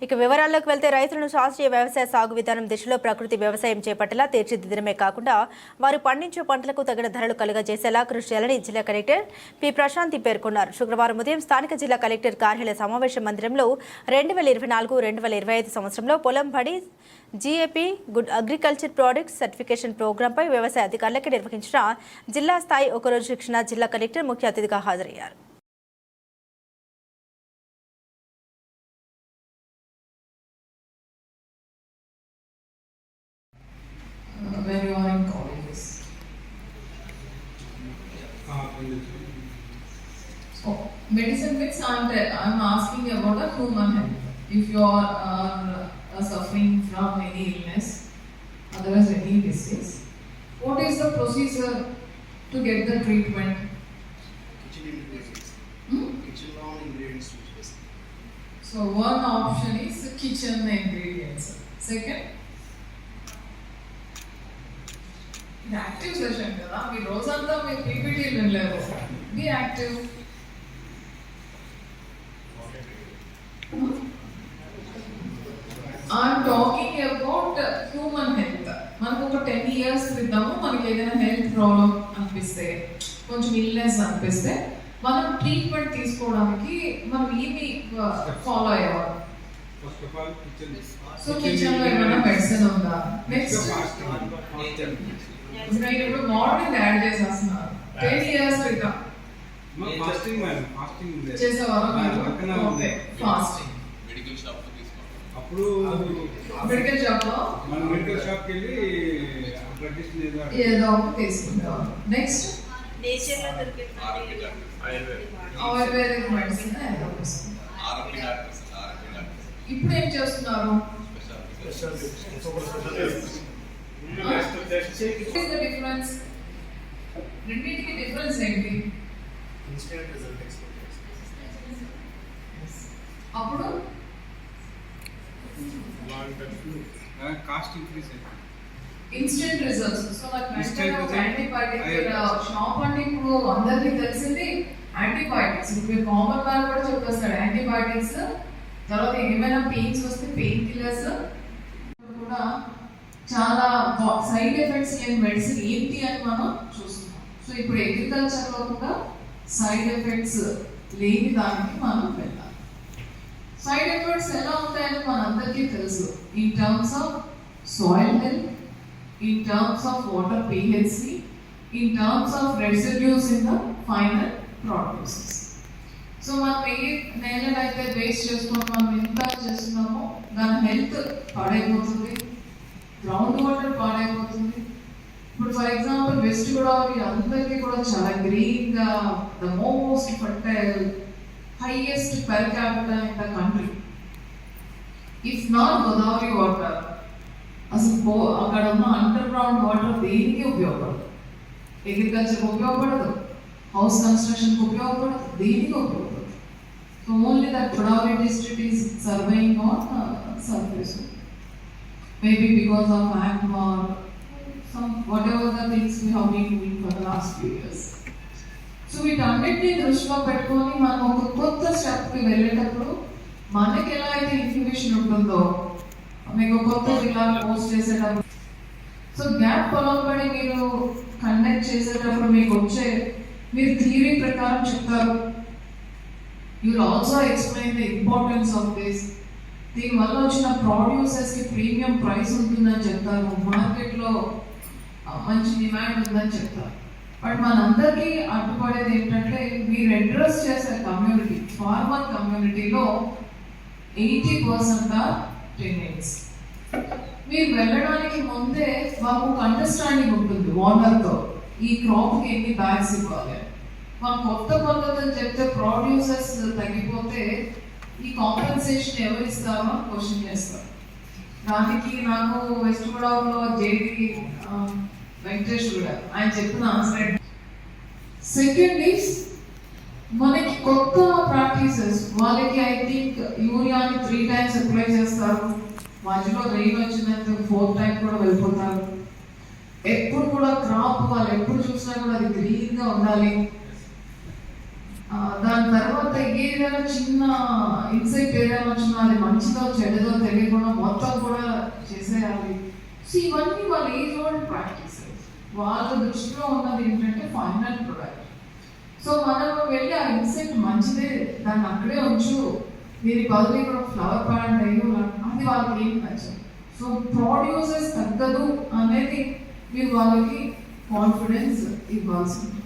ఇక వివరాల్లోకి వెళ్తే రైతులను శాస్త్రీయ వ్యవసాయ సాగు విధానం దిశలో ప్రకృతి వ్యవసాయం చేపట్టేలా తీర్చిదిద్దడమే కాకుండా వారు పండించే పంటలకు తగిన ధరలు కలుగజేసేలా కృషి చేయాలని జిల్లా కలెక్టర్ పి ప్రశాంతి పేర్కొన్నారు. శుక్రవారం ఉదయం స్థానిక జిల్లా కలెక్టర్ కార్యాలయ సమావేశ మందిరంలో 2024-2025 సంవత్సరంలో పొలం బడి GAP good agriculture products certification ప్రోగ్రాంపై వ్యవసాయ అధికారులకు నిర్వహించిన జిల్లా స్థాయి ఒకరోజు శిక్షణ జిల్లా కలెక్టర్ ముఖ్య అతిథిగా హాజరయ్యారు. When you are in colleges. So, medicine means I'm asking about a human health. If you are suffering from any illness, otherwise any disease, what is the procedure to get the treatment? Kitchen ingredients. Kitchen lawn ingredients. So one option is kitchen ingredients. Second, active session కదా, మీ రోజంతా మీరు పీపీటీలు వినలేరు. Be active. I'm talking about human health. మనకు ఒక 10 years క్రితము మనకి ఏదైనా హెల్త్ ప్రాబ్లం అనిపిస్తే, కొంచెం ఇల్నెస్ అనిపిస్తే మనం ట్రీట్మెంట్ తీసుకోవడానికి మనం ఏమి ఫాలో అయ్యేవాళ్ళం. సో కిచెన్ లో ఏమైనా మెడిసిన్ ఉందా? నెక్స్ట్ నేను ఇప్పుడు మార్నింగ్ యాడ్ చేసేస్తున్నాను. 10 years క్రితం చేసేవారు ఫాస్టింగ్. అప్పుడు మెడికల్ షాప్ లో మెడికల్ షాప్ కి వెళ్ళి ఏదో ఒకటి తీసుకుంటాం. నెక్స్ట్ ఆయుర్వేదిక్ మెడిసిన్ ఏదో తీసుకుంటాం. ఇప్పుడు ఏం చేస్తున్నారు? డిఫరెన్స్ రెండింటికి డిఫరెన్స్ ఏంటి? అప్పుడు cost increase instant results. So antibiotic shop అంటే ఇప్పుడు అందరికీ తెలిసింది యాంటీబయాటిక్స్. ఇప్పుడు కామన్ మ్యాన్ కూడా చెప్పేస్తాడు యాంటీబయాటిక్స్. తర్వాత ఏమైనా పెయిన్స్ వస్తే పెయిన్ కిల్లర్స్ కూడా చాలా సైడ్ ఎఫెక్ట్స్ లేని మెడిసిన్ ఏంటి అని మనం చూస్తున్నాం. సో ఇప్పుడు అగ్రికల్చర్ లో కూడా సైడ్ ఎఫెక్ట్స్ లేని దానికి మనం వెళ్ళాలి. సైడ్ ఎఫెక్ట్స్ ఎలా ఉంటాయని మనందరికీ తెలుసు. In terms of soil health, in terms of water pH, in terms of residues in the final produces. So మనం ఏ నేలనైతే వేస్ట్ చేసుకొని మనం ఎంత చేస్తున్నామో దాని హెల్త్ పాడైపోతుంది, గ్రౌండ్ వాటర్ పాడైపోతుంది. ఇప్పుడు ఫర్ ఎగ్జాంపుల్ వెస్ట్ గోదావరి అందరికీ కూడా చాలా గ్రీన్ గా, the most fertile, highest per capita in the country. If not Godavari water, అసలు అక్కడ ఉన్న అండర్ గ్రౌండ్ వాటర్ దేనికి ఉపయోగపడదు. అగ్రికల్చర్ ఉపయోగపడదు, హౌస్ కన్స్ట్రక్షన్ ఉపయోగపడదు, దేనికి ఉపయోగపడదు. So only that Godavari district is surviving on surface. Maybe because of ACM or some whatever the things we have been doing for the last few years. So వీటన్నిటిని దృష్టిలో పెట్టుకొని మనం ఒక కొత్త స్టెప్కి వెళ్ళేటప్పుడు మనకి ఎలా అయితే ఇన్ఫర్మేషన్ ఉంటుందో, మీకు కొత్త జిల్లాలు పోస్ట్ చేసేటప్పుడు, సో గ్యాప్ పొలం పడి మీరు కండక్ట్ చేసేటప్పుడు మీకు వచ్చే మీరు థియరీ ప్రకారం చెప్తారు. You will also explain the importance of this. దీనివల్ల వచ్చిన ప్రొడ్యూసర్స్కి ప్రీమియం ప్రైస్ ఉంటుందని చెప్తారు, మార్కెట్లో మంచి డిమాండ్ ఉందని చెప్తారు. బట్ మనందరికీ అడ్డుపడేది ఏంటంటే మీరు అడ్రస్ చేసే కమ్యూనిటీ, ఫార్మర్ కమ్యూనిటీలో 80% ఆర్ టెనెంట్స్. మీరు వెళ్ళడానికి ముందే మాకు అండర్స్టాండింగ్ ఉంటుంది ఓనర్తో, ఈ క్రాప్కి ఎన్ని బ్యాగ్స్ ఇవ్వాలి. మాకు కొత్త పద్ధతులు చెప్తే ప్రొడ్యూసర్స్ తగ్గిపోతే ఈ కాంపెన్సేషన్ ఎవరు ఇస్తారో అని క్వశ్చన్ చేస్తారు. దానికి నాకు వెస్ట్ గోదావరిలో జేడి వెంకటేష్ కూడా ఆయన చెప్పిన ఆన్సర్. సెకండ్ ఈస్ మనకి కొత్త ప్రాక్టీసెస్. వాళ్ళకి ఐ థింక్ యూరియాని 3 times అప్లై చేస్తారు, మధ్యలో రెయిన్ వచ్చిందంటే 4th time కూడా వెళ్ళిపోతారు. ఎప్పుడు కూడా క్రాప్ వాళ్ళు ఎప్పుడు చూసినా కూడా అది గ్రీన్గా ఉండాలి. దాని తర్వాత ఏదైనా చిన్న ఇన్సెక్ట్ ఏదైనా వచ్చినా అది మంచిదో చెడ్డదో తెలియకుండా మొత్తం కూడా చేసేయాలి. సో ఇవన్నీ వాళ్ళ ఏజ్ ఓల్డ్ ప్రాక్టీసెస్. వాళ్ళ దృష్టిలో ఉన్నది ఏంటంటే ఫైనల్ ప్రొడక్ట్. సో మనం వెళ్ళి ఆ ఇన్సెక్ట్ మంచిదే, దాన్ని అక్కడే ఉంచు, దీని బదులు ఇక్కడ ఫ్లవర్ ప్లాంట్ అయ్యో, అది వాళ్ళకి ఏం నచ్చదు. సో ప్రొడ్యూసెస్ తగ్గదు అనేది మీరు వాళ్ళకి కాన్ఫిడెన్స్ ఇవ్వాల్సింది.